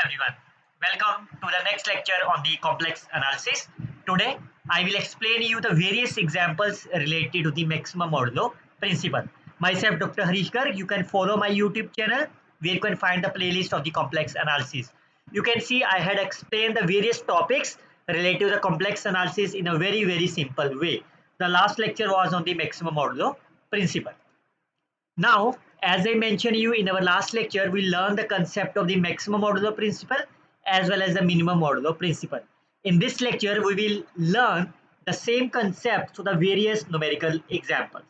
everyone. Welcome to the next lecture on the complex analysis. Today, I will explain you the various examples related to the maximum modulo principle. Myself, Dr. Harish Garg. You can follow my YouTube channel where you can find the playlist of the complex analysis. You can see I had explained the various topics related to the complex analysis in a very simple way. The last lecture was on the maximum modulo principle. Now, as I mentioned you in our last lecture, we learned the concept of the maximum modulo principle as well as the minimum modulo principle. In this lecture, we will learn the same concept through the various numerical examples.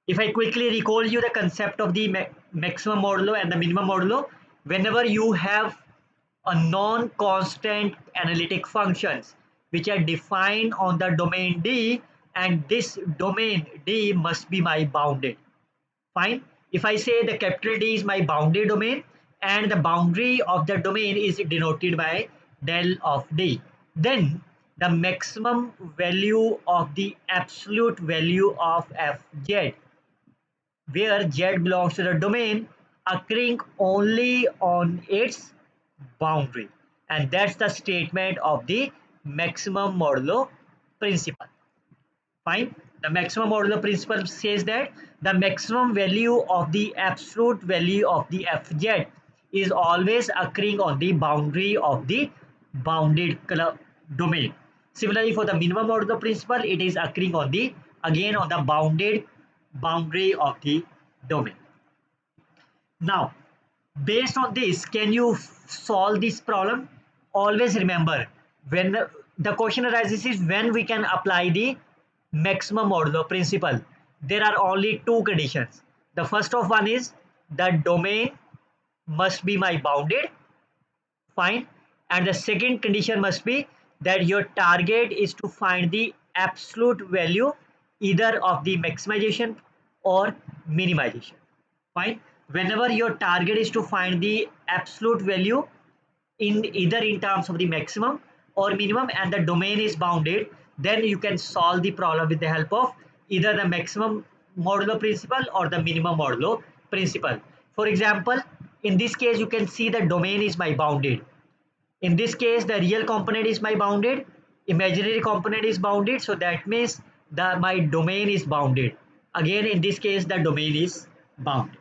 If I quickly recall you the concept of the maximum modulo and the minimum modulo, whenever you have a non-constant analytic functions which are defined on the domain D, and this domain D must be my bounded. Fine. If I say the capital D is my boundary domain and the boundary of the domain is denoted by del of D, then the maximum value of the absolute value of Fz, where Z belongs to the domain, occurring only on its boundary. And that's the statement of the maximum modulo principle. Fine. The maximum modulo principle says that the maximum value of the absolute value of the Fz is always occurring on the boundary of the bounded domain. Similarly, for the minimum modulo principle, it is occurring on the again on the bounded boundary of the domain. Now, based on this, can you solve this problem? Always remember, when the question arises is when we can apply the maximum modulo principle. There are only two conditions. The first of one is the domain must be my bounded, fine, and the second condition must be that your target is to find the absolute value either of the maximization or minimization. Fine. Whenever your target is to find the absolute value in either in terms of the maximum or minimum and the domain is bounded, then you can solve the problem with the help of either the maximum modulo principle or the minimum modulo principle. For example, in this case you can see the domain is my bounded. In this case the real component is my bounded, imaginary component is bounded, so that means that my domain is bounded. Again in this case the domain is bounded.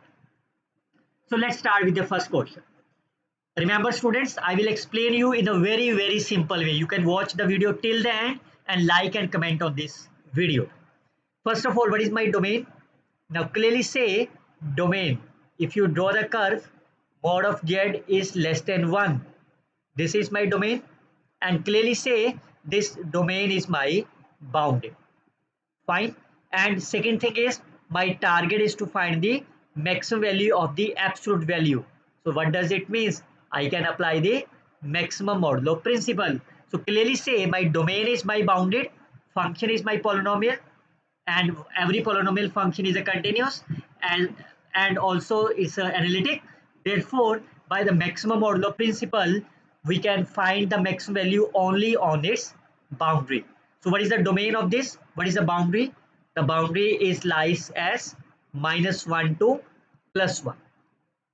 So let's start with the first question. Remember students, I will explain you in a very simple way. You can watch the video till the end and like and comment on this video. First of all, what is my domain? Now clearly say domain. If you draw the curve, mod of z is less than 1. This is my domain, and clearly say this domain is my bounded. Fine. And second thing is my target is to find the maximum value of the absolute value. So what does it means? I can apply the maximum modulo principle. So clearly say my domain is my bounded, function is my polynomial, and every polynomial function is a continuous and also is analytic. Therefore, by the maximum modulo principle, we can find the maximum value only on its boundary. So what is the domain of this? What is the boundary? The boundary is lies as -1 to +1.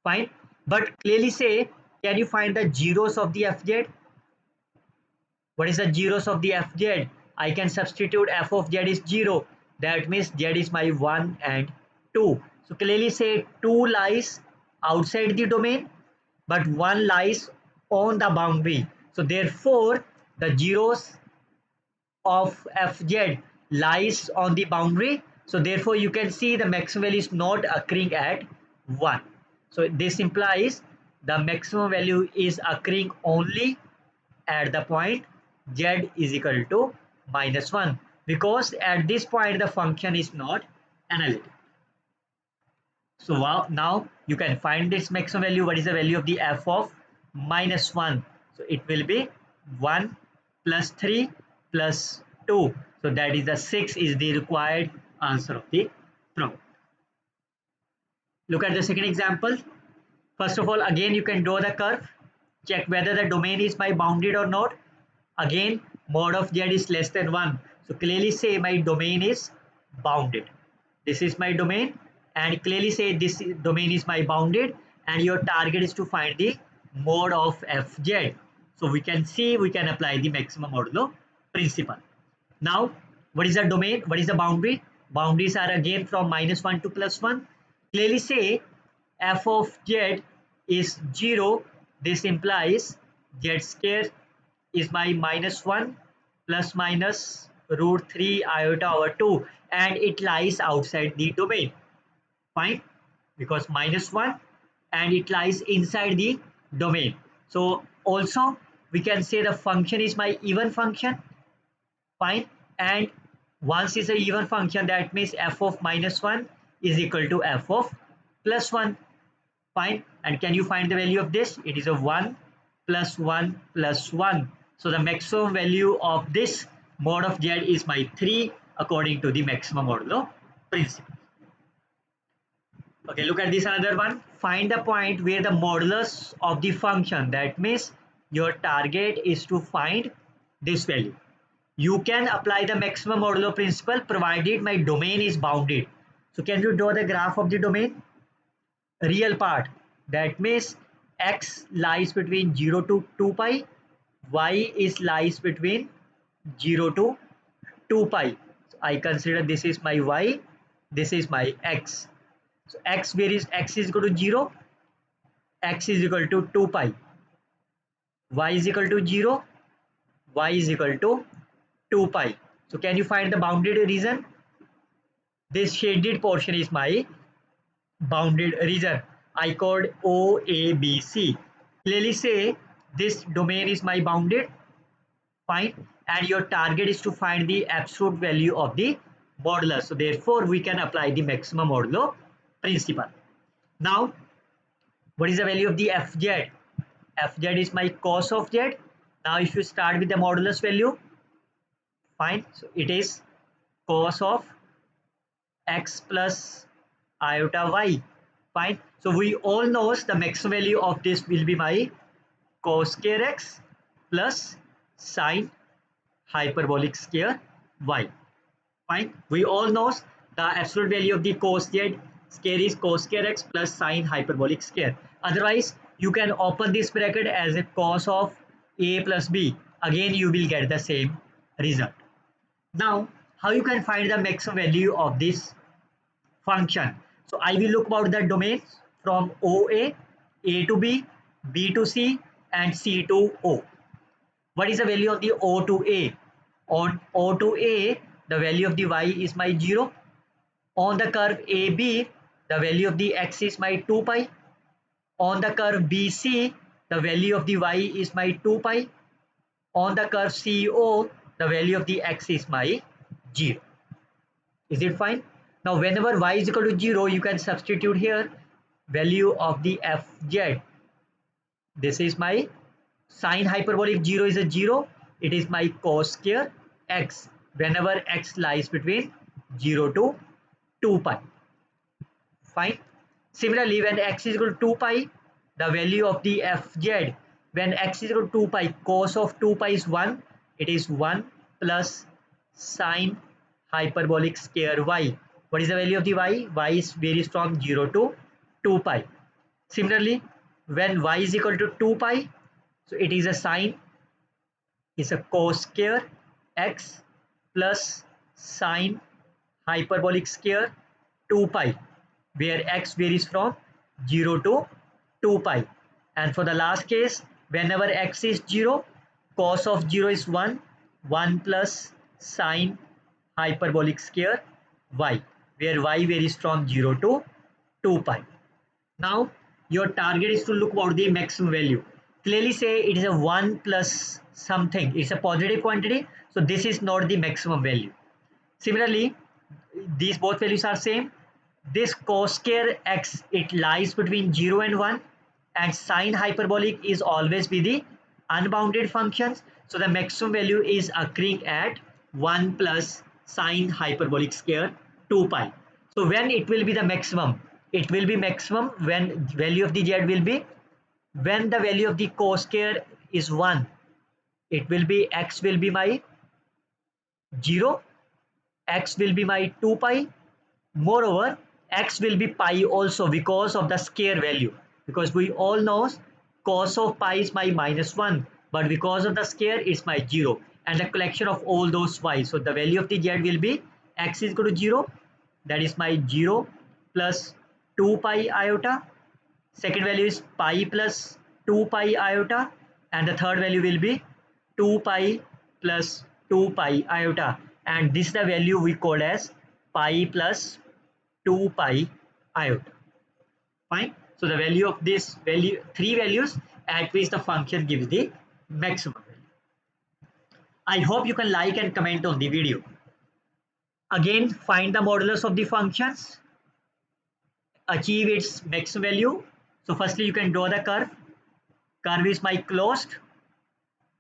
Fine. But clearly say, can you find the zeros of the Fz? What is the zeros of the Fz? I can substitute f of z is 0. That means z is my 1 and 2. So clearly say 2 lies outside the domain, but 1 lies on the boundary. So therefore, the zeros of Fz lies on the boundary. So therefore, you can see the maximum value is not occurring at 1. So this implies the maximum value is occurring only at the point z is equal to -1, because at this point the function is not analytic. So now you can find this maximum value. What is the value of the f of -1? So it will be 1 plus 3 plus 2. So that is the 6 is the required answer of the problem. Look at the second example. First of all, again you can draw the curve, check whether the domain is my bounded or not. Again, mod of z is less than 1. So clearly say my domain is bounded. This is my domain, and clearly say this domain is my bounded, and your target is to find the mod of fz. So we can see, we can apply the maximum modulo principle. Now, what is the domain? What is the boundary? Boundaries are again from -1 to +1. Clearly say f of z is 0. This implies z square is my -1 plus minus root 3 iota over 2, and it lies outside the domain. Fine, because -1 and it lies inside the domain. So also we can say the function is my even function. Fine, and once is a even function, that means f of -1 is equal to f of +1. Fine, and can you find the value of this? It is a 1 plus 1 plus 1. So the maximum value of this mod of z is my 3 according to the maximum modulo principle. Okay, look at this another one. Find the point where the modulus of the function, that means your target is to find this value. You can apply the maximum modulo principle provided my domain is bounded. So can you draw the graph of the domain? Real part, that means x lies between 0 to 2 pi, y is lies between 0 to 2 pi. So I consider this is my y, this is my x. So x, where is x is equal to 0, x is equal to 2 pi, y is equal to 0, y is equal to 2 pi. So can you find the bounded region? This shaded portion is my bounded region. I called OABC. Clearly say this domain is my bounded. Fine, and your target is to find the absolute value of the modulus. So therefore we can apply the maximum modulo principle. Now, what is the value of the fz? Fz is my cos of z. Now if you start with the modulus value, fine, so it is cos of x plus iota y. Fine, so we all know the maximum value of this will be my cos square x plus sine hyperbolic square y. Fine, we all know the absolute value of the cos z square is cos square x plus sine hyperbolic square. Otherwise you can open this bracket as a cos of a plus b. Again you will get the same result. Now how you can find the maximum value of this function? So I will look about the domains from OA, A to B, B to C, and C to O. What is the value of the O to A? On O to A, the value of the y is my 0. On the curve AB, the value of the x is my 2 pi. On the curve BC, the value of the y is my 2 pi. On the curve CO, the value of the x is my 0. Is it fine? Now whenever y is equal to 0, you can substitute here value of the fz. This is my sine hyperbolic 0 is a 0. It is my cos square x whenever x lies between 0 to 2 pi. Fine. Similarly, when x is equal to 2 pi, the value of the fz, when x is equal to 2 pi, cos of 2 pi is 1. It is 1 plus sine hyperbolic square y. What is the value of the y? Y is varies from 0 to 2 pi. Similarly, when y is equal to 2 pi, so it is a sine, is a cos square x plus sine hyperbolic square 2 pi, where x varies from 0 to 2 pi. And for the last case, whenever x is 0, cos of 0 is 1, 1 plus sine hyperbolic square y, where y varies from 0 to 2 pi. Now your target is to look about the maximum value. Clearly say it is a 1 plus something, it's a positive quantity, so this is not the maximum value. Similarly, these both values are same. This cos square x, it lies between 0 and 1, and sine hyperbolic is always be the unbounded functions, so the maximum value is occurring at 1 plus sine hyperbolic square 2 pi. So when it will be the maximum? It will be maximum when value of the z will be, when the value of the cos square is 1, it will be x will be my 0, x will be my 2 pi. Moreover, x will be pi also because of the square value, because we all know cos of pi is my -1, but because of the square it's my 0, and the collection of all those y. So the value of the z will be x is equal to 0, that is my 0 plus 2 pi iota. Second value is pi plus 2 pi iota, and the third value will be 2 pi plus 2 pi iota, and this is the value we call as pi plus 2 pi iota. Fine. So the value of this value, three values at which the function gives the maximum value. I hope you can like and comment on the video. Again, find the modulus of the functions, achieve its maximum value. So firstly you can draw the curve. Curve is my closed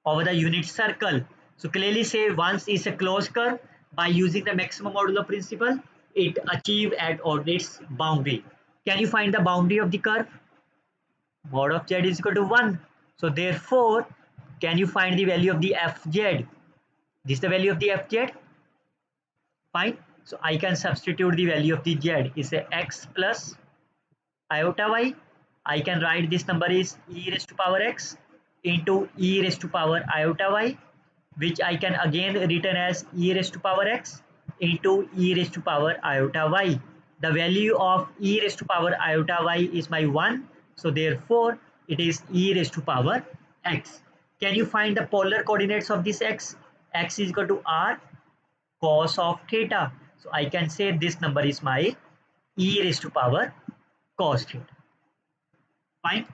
over the unit circle. So clearly say once is a closed curve, by using the maximum modulo principle, it achieved at on its boundary. Can you find the boundary of the curve? Mod of z is equal to 1. So therefore, can you find the value of the fz? This is the value of the fz. Fine. So I can substitute the value of the z is a x plus iota y. I can write this number is e raised to power x into e raised to power iota y, which I can again written as e raised to power x into e raised to power iota y. The value of e raised to power iota y is my 1. So therefore, it is e raised to power x. Can you find the polar coordinates of this x? X is equal to r cos of theta. So I can say this number is my e raised to power cos theta. Fine.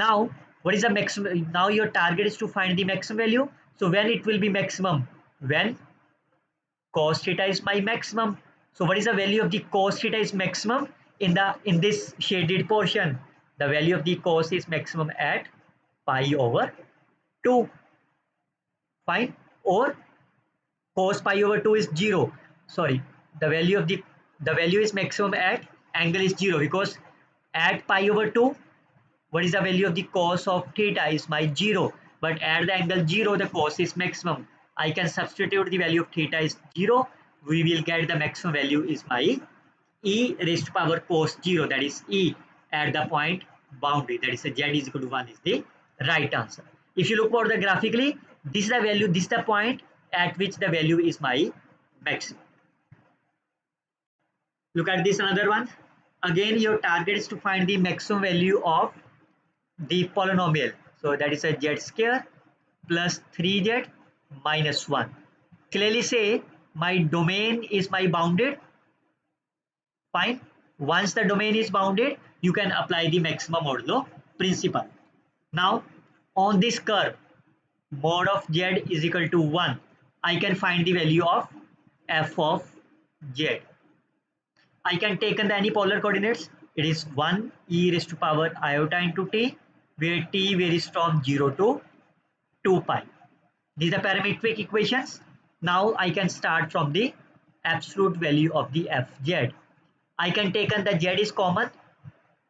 Now, what is the maximum? Now your target is to find the maximum value. So when it will be maximum? When cos theta is my maximum. So what is the value of the cos theta is maximum in this shaded portion? The value of the cos is maximum at pi over 2. Fine. Or cos pi over 2 is 0. Sorry, the value is maximum at angle is 0, because at pi over 2, what is the value of the cos of theta is my 0, but at the angle 0 the cos is maximum. I can substitute the value of theta is 0. We will get the maximum value is my e raised to power cos 0, that is e at the point boundary, that is z is equal to 1 is the right answer. If you look for the graphically, this is the value, this is the point at which the value is my maximum. Look at this another one. Again, your target is to find the maximum value of the polynomial. So that is a z square plus 3z minus 1. Clearly say my domain is my bounded. Fine. Once the domain is bounded, you can apply the maximum modulo principle. Now on this curve, mod of z is equal to 1. I can find the value of f of z. I can take in the any polar coordinates. It is 1 e raised to power iota into t, where t varies from 0 to 2 pi. These are parametric equations. Now I can start from the absolute value of the fz. I can take in the z is common.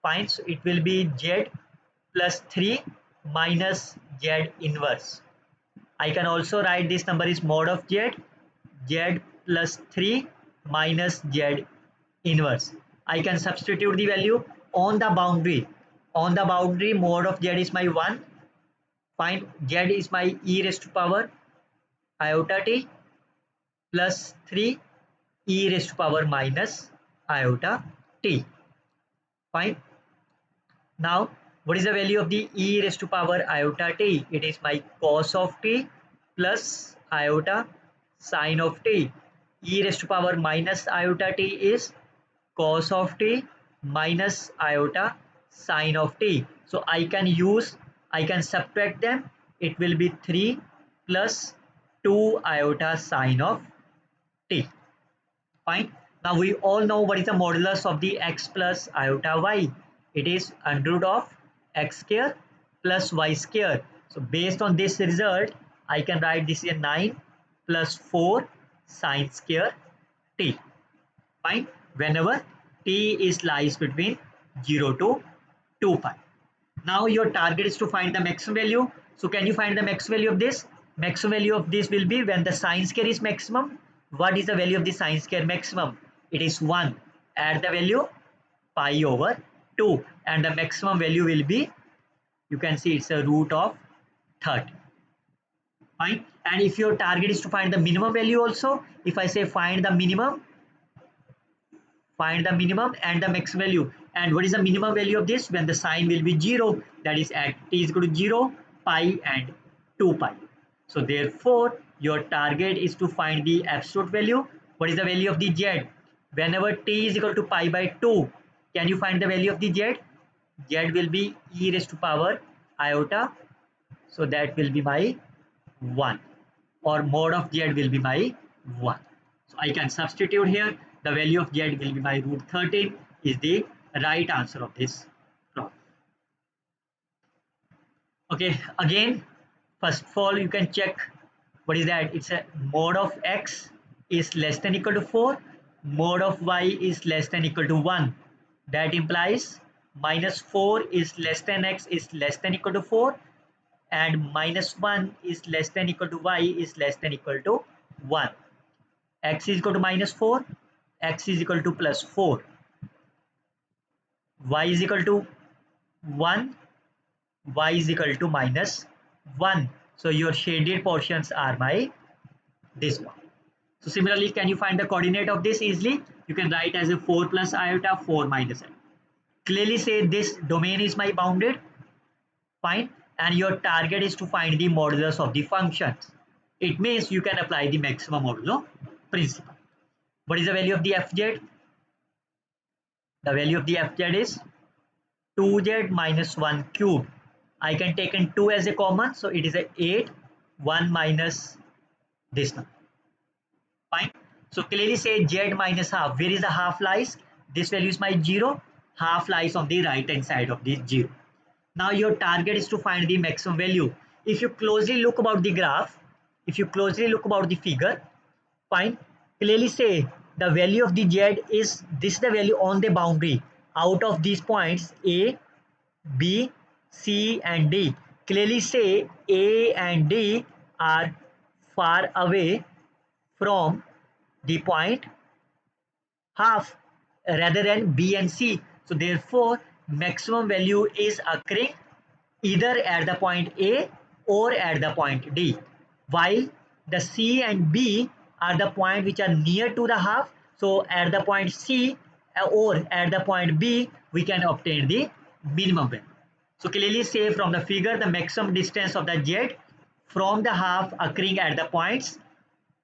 Fine, so it will be z plus 3 minus z inverse. I can also write this number is mod of z, z plus 3 minus z inverse. I can substitute the value on the boundary. On the boundary, mod of z is my 1. Fine, z is my e raised to power iota t plus 3 e raised to power minus iota t. Fine. Now, what is the value of the e raised to power iota t? It is my cos of t plus iota sine of t. E raised to power minus iota t is cos of t minus iota sine of t. So I can subtract them. It will be 3 plus 2 iota sine of t. Fine. Now we all know what is the modulus of the x plus iota y. It is under root of x square plus y square. So based on this result, I can write this is 9 plus 4 sine square t. Fine. Whenever t is lies between 0 to 2 pi. Now your target is to find the maximum value. So can you find the maximum value of this? Maximum value of this will be when the sine square is maximum. What is the value of the sine square maximum? It is 1. Add the value pi over 2, and the maximum value will be You can see it's a root of 30. Fine. And if your target is to find the minimum value also, if I say find the minimum and the max value, and what is the minimum value of this? When the sign will be 0, that is at t is equal to 0, pi and 2 pi. So therefore your target is to find the absolute value. What is the value of the z? Whenever t is equal to pi by 2, can you find the value of the z? Z will be e raised to power iota, so that will be my 1, or mod of z will be my 1. So I can substitute here, the value of z will be my root 13 is the right answer of this problem. Okay, again, first of all you can check what is that. It's a mod of x is less than equal to 4, mod of y is less than equal to 1. That implies minus 4 is less than x is less than equal to 4, and minus 1 is less than equal to y is less than equal to 1. X is equal to minus 4, x is equal to plus 4, y is equal to 1, y is equal to minus 1. So your shaded portions are my this one. So similarly, can you find the coordinate of this easily? You can write as a 4 plus iota, 4 minus iota. Clearly say this domain is my bounded. Fine. And your target is to find the modulus of the functions. It means you can apply the maximum modulo principle. What is the value of the fz? The value of the fz is 2z minus 1 cube. I can take in 2 as a common, so it is a 8, 1 minus this number. Fine. So clearly say z minus half. Where is the half lies? This value is my 0. Half lies on the right hand side of this 0. Now your target is to find the maximum value. If you closely look about the graph, if you closely look about the figure, fine, clearly say the value of the z is this, the value on the boundary out of these points a, b, c and d. Clearly say a and d are far away from the point half rather than b and c. So therefore maximum value is occurring either at the point A or at the point D, while the C and B are the point which are near to the half. So at the point C or at the point B, we can obtain the minimum value. So clearly say from the figure, the maximum distance of the Z from the half occurring at the points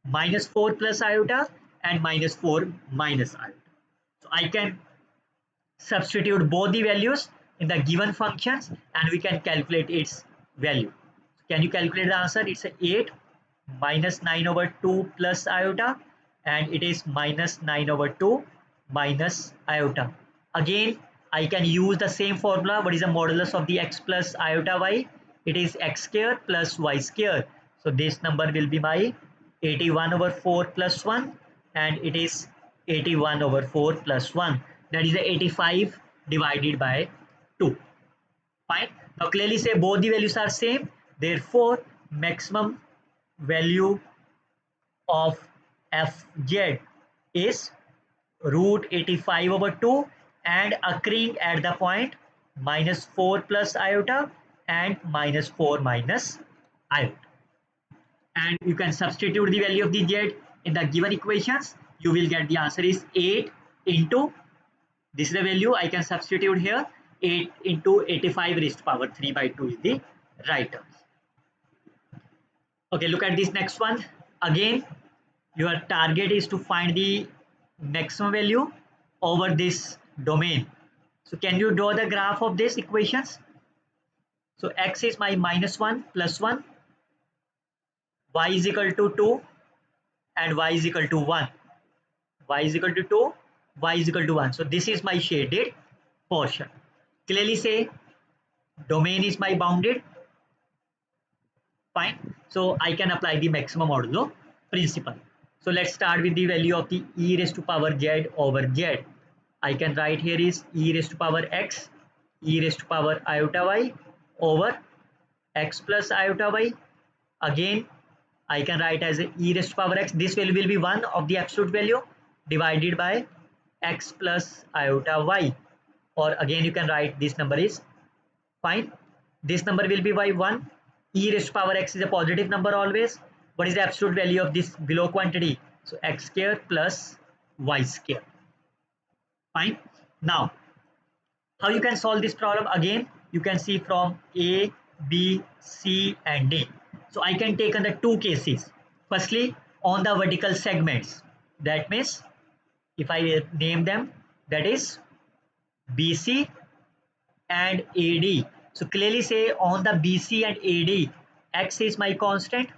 minus 4 plus iota and minus 4 minus iota. So I can substitute both the values in the given functions and we can calculate its value. Can you calculate the answer? It's a 8 minus 9 over 2 plus iota, and it is minus 9 over 2 minus iota. Again, I can use the same formula. What is the modulus of the x plus iota y? It is x square plus y square. So this number will be my 81 over 4 plus 1, and it is 81 over 4 plus 1. That is the 85 divided by 2. Fine. Now clearly say both the values are same. Therefore, maximum value of fz is root 85 over 2 and occurring at the point minus 4 plus iota and minus 4 minus iota. And you can substitute the value of the z in the given equations. You will get the answer is 8 into, this is the value I can substitute here, 8 into 85 raised to power 3 by 2 is the right term. Okay, look at this next one. Again, your target is to find the maximum value over this domain. So can you draw the graph of these equations? So x is my minus 1 plus 1, y is equal to 2 and y is equal to 1. Y is equal to 2, y is equal to 1. So this is my shaded portion. Clearly say domain is my bounded. Fine. So I can apply the maximum modulo principle. So let's start with the value of the e raised to power z over z. I can write here is e raised to power x, e raised to power iota y over x plus iota y. Again, I can write as a e raised to power x. This value will be 1 of the absolute value divided by x plus iota y. Or again, you can write this number is fine. This number will be by 1. E raised to power x is a positive number always. What is the absolute value of this below quantity? So x square plus y square. Fine. Now, how you can solve this problem? Again, you can see from A, B, C and D. So I can take on the two cases. Firstly, on the vertical segments. That means if I name them, that is BC and AD. So clearly say on the BC and AD, x is my constant.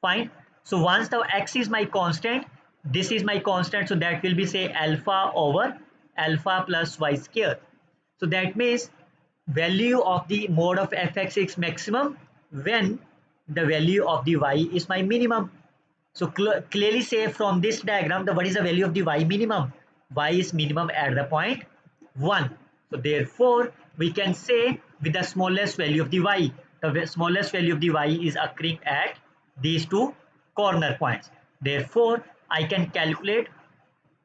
Fine. So once the x is my constant, this is my constant. So that will be say alpha over alpha plus y square. So that means value of the mode of fx is maximum when the value of the y is my minimum. So clearly say from this diagram, what is the value of the y minimum? Y is minimum at the point 1. So therefore, we can say with the smallest value of the y, the smallest value of the y is occurring at these two corner points. Therefore, I can calculate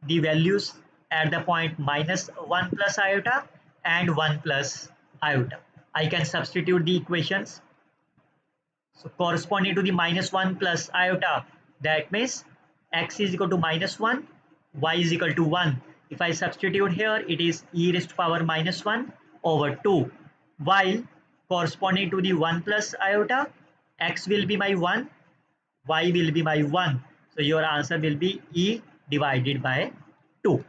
the values at the point minus 1 plus iota and 1 plus iota. I can substitute the equations. So corresponding to the minus 1 plus iota, that means x is equal to minus 1, y is equal to 1. If I substitute here, it is e raised to power minus 1 over 2. While corresponding to the 1 plus iota, x will be my 1, y will be my 1. So your answer will be e divided by 2.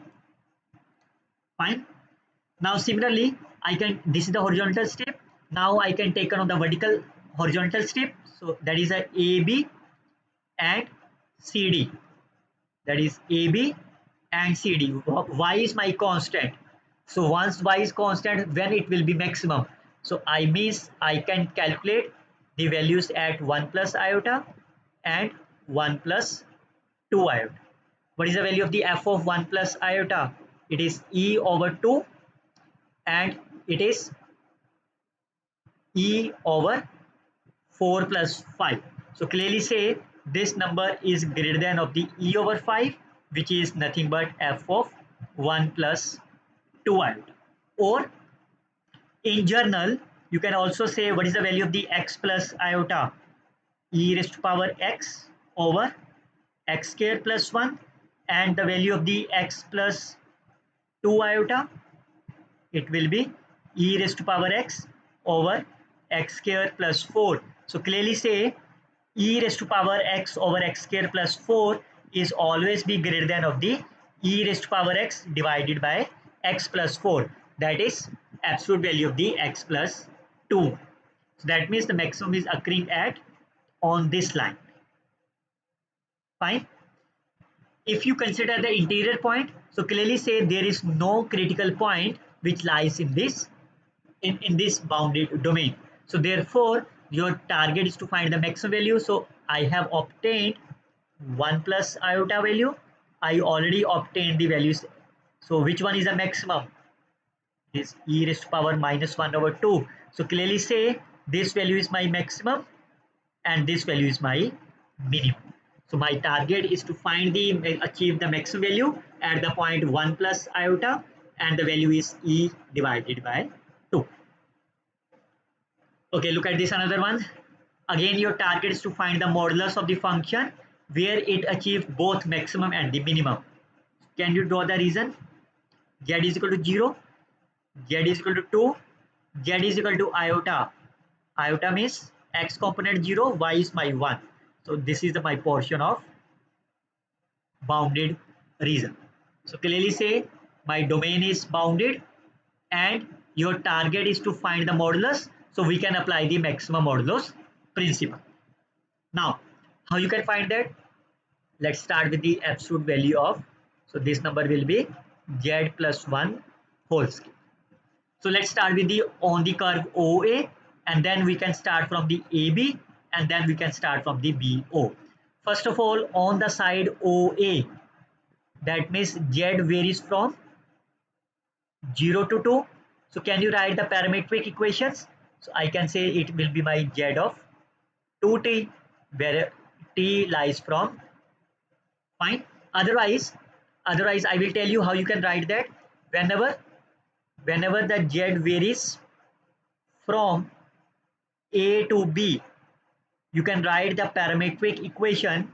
Fine. Now similarly, this is the horizontal strip. Now I can take on the vertical horizontal strip. So that is a AB and CD. That is AB and CD. Y is my constant. So once y is constant, when it will be maximum. So I can calculate the values at 1 plus iota and 1 plus 2 iota. What is the value of the f of 1 plus iota? It is e over 2 and it is e over 4 plus 5. So clearly say this number is greater than of the e over 5, which is nothing but f of 1 plus 2 iota. Or in general, you can also say what is the value of the x plus iota? E raised to power x over x square plus 1, and the value of the x plus 2 iota, it will be e raised to power x over x square plus 4. So clearly say e raised to power x over x square plus 4 is always be greater than of the e raised to power x divided by x plus 4. That is absolute value of the x plus 2. So that means the maximum is occurring at on this line. Fine. If you consider the interior point, so clearly say there is no critical point which lies in this this bounded domain. So therefore your target is to find the maximum value. So I have obtained 1 plus iota value. I already obtained the values. So which one is the maximum? Is e raised to power minus 1 over 2. So clearly say this value is my maximum and this value is my minimum. So my target is to achieve the maximum value at the point 1 plus iota, and the value is e divided by 2. Okay, look at this another one. Again, your target is to find the modulus of the function where it achieves both maximum and the minimum. Can you draw the reason? Z is equal to 0, Z is equal to 2, Z is equal to iota. Iota means x component 0, y is my 1. So this is my portion of bounded region. So clearly say my domain is bounded and your target is to find the modulus. So we can apply the maximum modulus principle. Now, how you can find that? Let's start with the absolute value of, so this number will be z plus 1 whole square. So let's start with the on the curve OA, and then we can start from the AB, and then we can start from the BO. First of all, on the side OA, that means z varies from 0 to 2. So can you write the parametric equations? So I can say it will be my z of 2t, where t lies from. Fine. Otherwise I will tell you how you can write that. Whenever the z varies from A to B, you can write the parametric equation.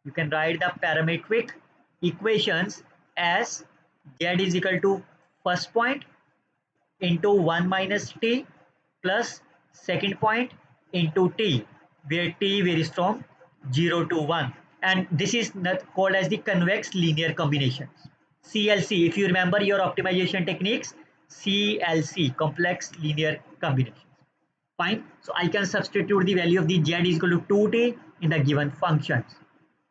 You can write the parametric equations as z is equal to first point into 1 minus t plus second point into t, where t varies from 0 to 1, and this is called as the convex linear combinations, CLC. If you remember your optimization techniques, CLC, complex linear combinations. Fine. So I can substitute the value of the z is equal to 2t in the given functions.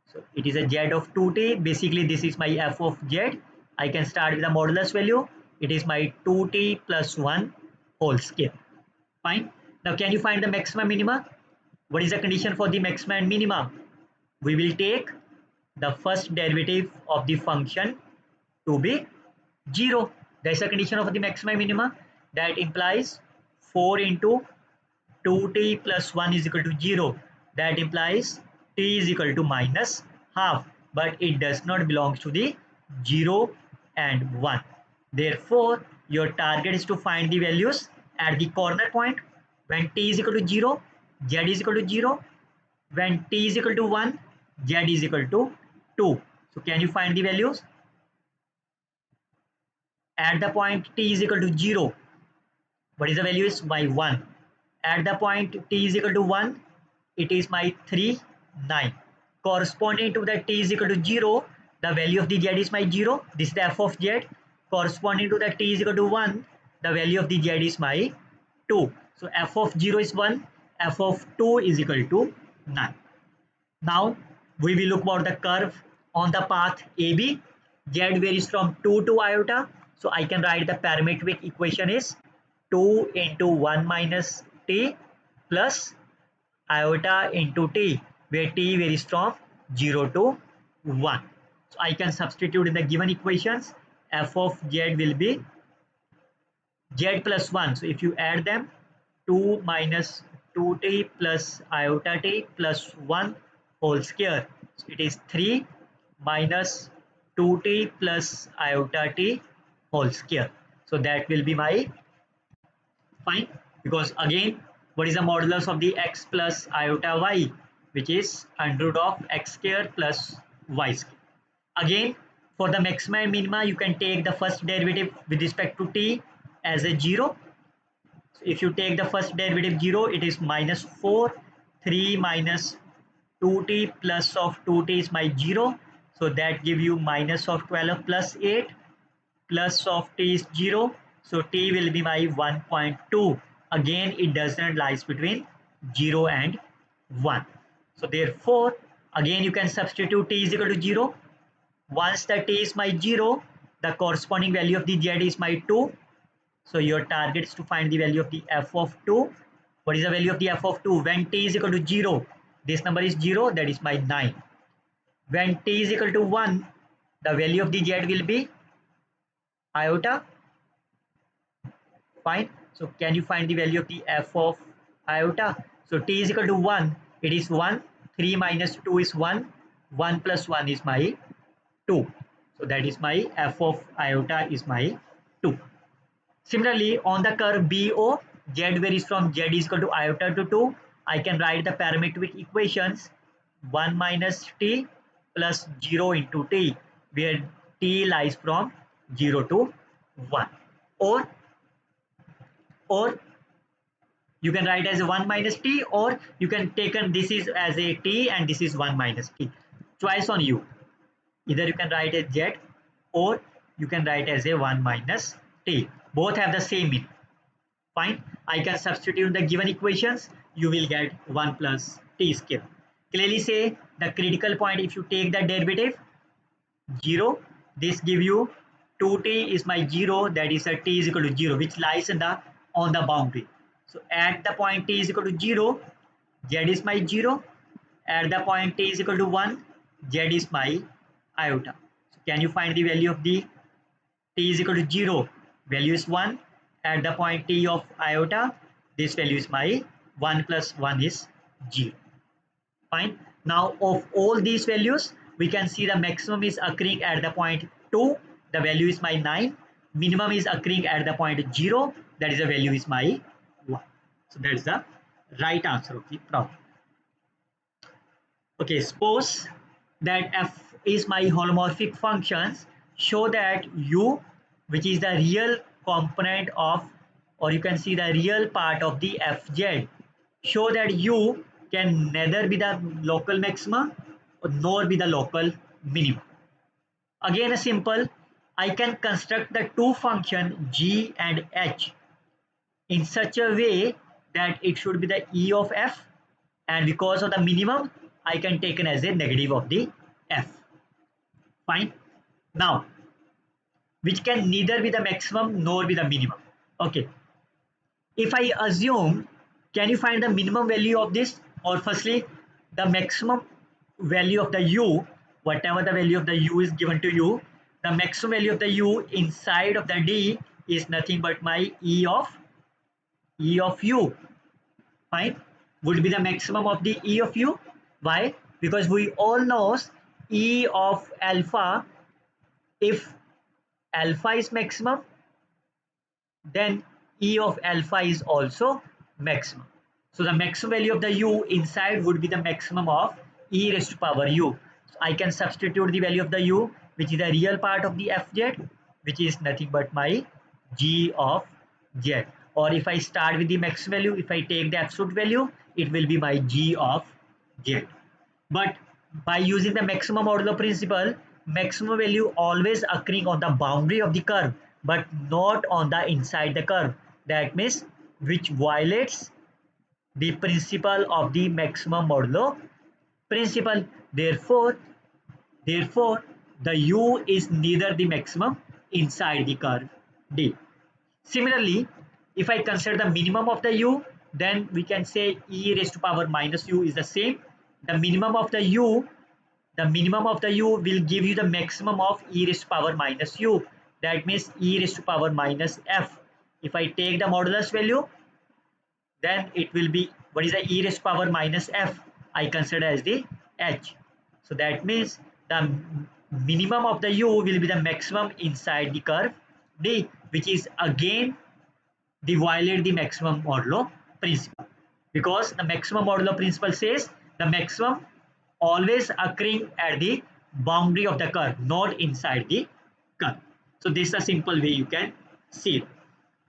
So it is a z of 2t. Basically, this is my f of z. I can start with the modulus value. It is my 2t plus 1 whole square. Fine. Now, can you find the maxima minima? What is the condition for the maxima and minima? We will take the first derivative of the function to be 0. That is the condition of the maxima and minima. That implies 4 into 2t plus 1 is equal to 0. That implies t is equal to minus half, but it does not belong to the 0 and 1. Therefore, your target is to find the values at the corner point when t is equal to 0, z is equal to 0. When t is equal to 1, z is equal to 2. So can you find the values? At the point t is equal to 0, what is the value is my 1. At the point t is equal to 1, it is my 3, 9. Corresponding to the t is equal to 0, the value of the z is my 0. This is the f of z. Corresponding to the t is equal to 1, the value of the z is my 2. So f of 0 is 1, f of 2 is equal to 9. Now we will look about the curve on the path AB. Z varies from 2 to iota. So I can write the parametric equation is 2 into 1 minus t plus iota into t, where t varies from 0 to 1. So I can substitute in the given equations. F of z will be z plus 1. So if you add them, 2 minus 2t plus iota t plus 1 whole square. So it is 3 minus 2t plus iota t whole square. So that will be my fine, because again, what is the modulus of the x plus iota y, which is under root of x square plus y square. Again, for the maxima and minima, you can take the first derivative with respect to t as a 0. So if you take the first derivative 0, it is minus 4, 3 minus 2t plus of 2t is my 0. So that give you minus of 12 plus 8 plus of t is 0. So t will be my 1.2. Again, it does not lies between 0 and 1. So therefore, again you can substitute t is equal to 0. Once the t is my 0, the corresponding value of the z is my 2. So your target is to find the value of the f of 2. What is the value of the f of 2? When t is equal to 0, this number is 0, that is my 9. When t is equal to 1, the value of the z will be iota. Fine. So can you find the value of the f of iota? So t is equal to 1, it is 1. 3 minus 2 is 1. 1 plus 1 is my 2. So that is my f of iota is my 2. Similarly, on the curve BO, z varies from z is equal to iota to 2. I can write the parametric equations 1 minus t plus 0 into t, where t lies from 0 to 1. Or you can write as 1 minus t, or you can take this is as a t and this is 1 minus t. Choice on you. Either you can write as z or you can write as a 1 minus t. Both have the same meaning. Fine. I can substitute the given equations. You will get 1 plus t square. Clearly say the critical point, if you take the derivative 0, this give you 2t is my 0, that is a t is equal to 0, which lies in the on the boundary. So at the point t is equal to 0, z is my 0. At the point t is equal to 1, z is my iota. So can you find the value of the t is equal to 0? Value is 1. At the point t of iota, this value is my 1 plus 1 is 0. Fine. Now of all these values, we can see the maximum is occurring at the point 2. The value is my 9. Minimum is occurring at the point 0. that is the value is my 1. So that is the right answer of the problem. Okay, suppose that f is my holomorphic functions, show that u, which is the real component of, or you can see the real part of the fz, show that u can neither be the local maxima nor be the local minimum. Again, a simple, I can construct the two function g and h in such a way that it should be the e of f, and because of the minimum I can take it as a negative of the f. Fine. Now, which can neither be the maximum nor be the minimum. Okay, if I assume, can you find the minimum value of this, or firstly the maximum value of the u, whatever the value of the u is given to you, the maximum value of the u inside of the d is nothing but my e of u. Fine, would be the maximum of the e of u. Why? Because we all know e of alpha, if alpha is maximum, then e of alpha is also maximum. So the maximum value of the u inside would be the maximum of e raised to power u. So I can substitute the value of the u, which is the real part of the fz, which is nothing but my g of z. Or if I start with the max value, if I take the absolute value, it will be my g of z. But by using the maximum modulo principle, maximum value always occurring on the boundary of the curve, but not on the inside the curve. That means which violates the principle of the maximum modulo principle. Therefore, the u is neither the maximum inside the curve D. Similarly, if I consider the minimum of the u, then we can say e raised to power minus u is the same. The minimum of the u will give you the maximum of e raised to power minus u. That means e raised to power minus f. If I take the modulus value, then it will be, what is the e raised to power minus f? I consider as the h. So that means the minimum of the u will be the maximum inside the curve D, which is again they violate the maximum modulo principle, because the maximum modulo principle says the maximum always occurring at the boundary of the curve, not inside the curve. So this is a simple way you can see it.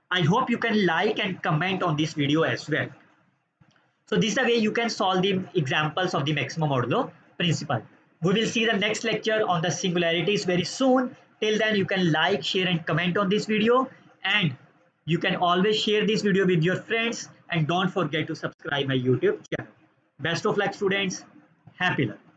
I hope you can like and comment on this video as well. So this is the way you can solve the examples of the maximum modulo principle. We will see the next lecture on the singularities very soon. Till then, you can like, share and comment on this video, and you can always share this video with your friends, and don't forget to subscribe my YouTube channel. Best of luck, students. Happy learning.